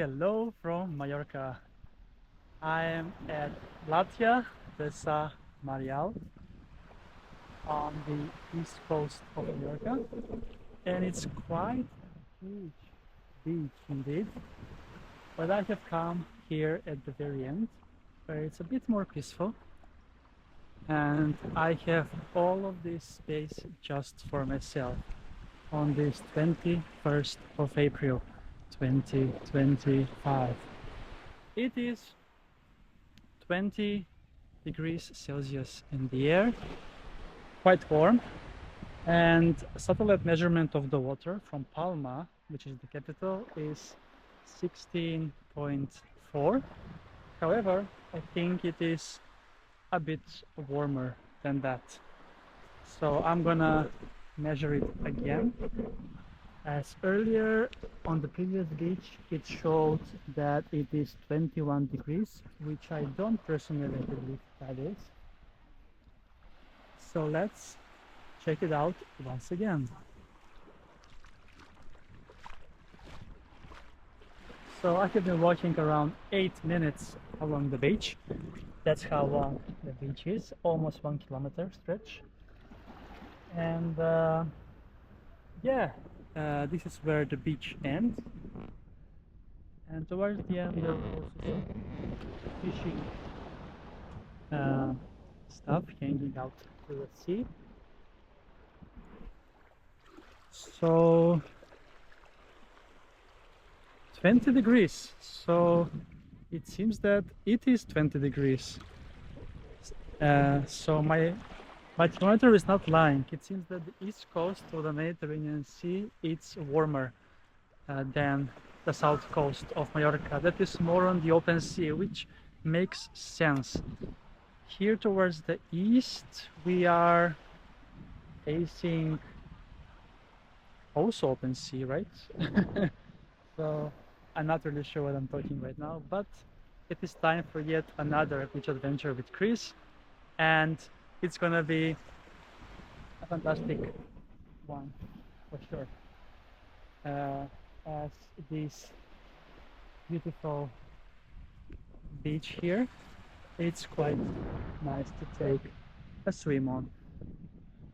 Hello from Mallorca. I am at Platja, Marjal, on the east coast of Mallorca, and it's quite huge beach indeed. But I have come here at the very end, where it's a bit more peaceful, and I have all of this space just for myself on this 21st of April 2025. It is 20 degrees Celsius in the air, quite warm, and satellite measurement of the water from Palma, which is the capital, is 16.4. However, I think it is a bit warmer than that. So I'm gonna measure it again. As earlier on the previous beach, it showed that it is 21 degrees, which I don't personally believe that is. So let's check it out once again. So I have been walking around 8 minutes along the beach. That's how long the beach is, almost 1 kilometer stretch. And this is where the beach ends. And towards the end, there are also some fishing stuff hanging out to the sea. So 20 degrees. So it seems that it is 20 degrees. So my thermometer is not lying. It seems that the east coast of the Mediterranean Sea it's warmer than the south coast of Mallorca. That is more on the open sea, which makes sense. Here towards the east we are facing also open sea, right? So I'm not really sure what I'm talking right now, but it is time for yet another beach adventure with Chris, and it's gonna be a fantastic one for sure. As this beautiful beach here, it's quite nice to take a swim on.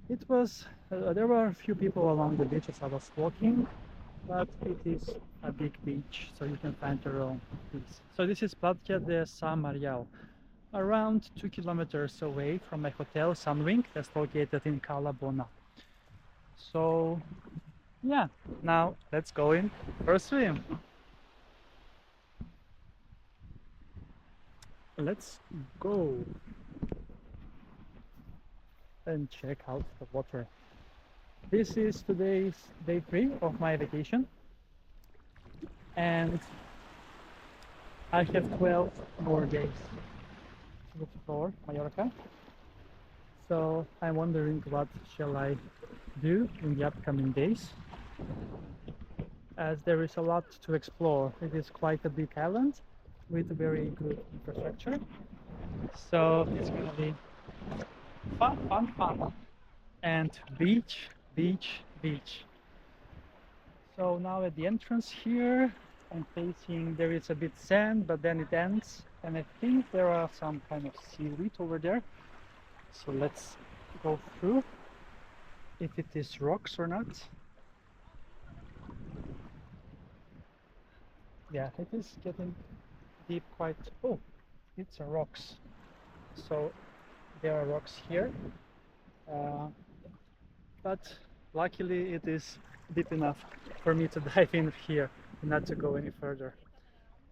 It was there were a few people along the beach as I was walking, but it is a big beach, so you can find your own peace. So this is Platja de Marjal, around 2 kilometers away from my hotel Sunwing that's located in Cala Bona. So yeah, now let's go in for a swim. Let's go and check out the water. This is today's day 3 of my vacation, and I have 12 more days to explore Mallorca. So I'm wondering what shall I do in the upcoming days, as there is a lot to explore. It is quite a big island with very good infrastructure. So it's gonna be fun. And beach. So now at the entrance here, I'm facing, there is a bit sand, but then it ends, and I think there are some kind of seaweed over there. So let's go through, if it is rocks or not. Yeah, it is getting deep quite. Oh, it's a rocks. So there are rocks here, but luckily it is deep enough for me to dive in here and not to go any further.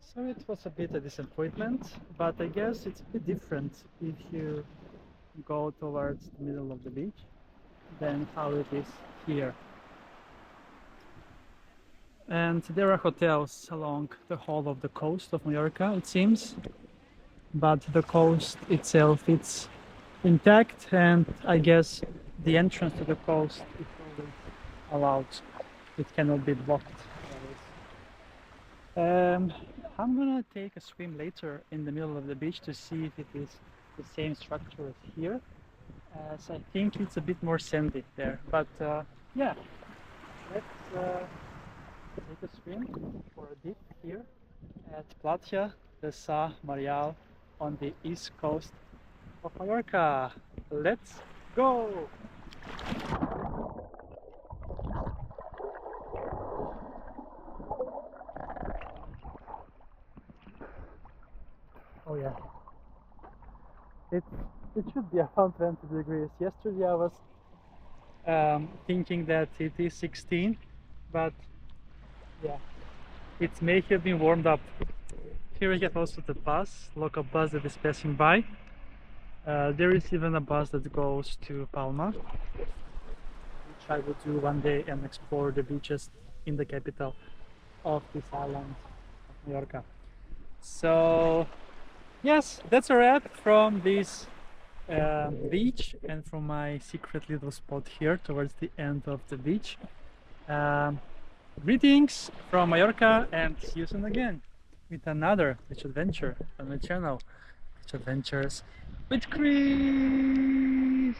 So it was a bit a disappointment, but I guess it's a bit different if you go towards the middle of the beach than how it is here. And there are hotels along the whole of the coast of Mallorca, it seems, but the coast itself it's intact, and I guess the entrance to the coast is always allowed. It cannot be blocked. I'm gonna take a swim later in the middle of the beach to see if it is the same structure as here, as I think it's a bit more sandy there. But yeah, let's take a swim for a dip here at Platja, the Marjal on the east coast of Mallorca. Let's go! Oh yeah, it it should be around 20 degrees. Yesterday I was thinking that it is 16, but yeah, it may have been warmed up. Here we have also the bus, local bus that is passing by. There is even a bus that goes to Palma, which I will do one day and explore the beaches in the capital of this island of Mallorca. So yes, that's a wrap from this beach and from my secret little spot here towards the end of the beach. Um, Greetings from Mallorca and see you soon again with another beach adventure on my channel, Beach Adventures with Chris.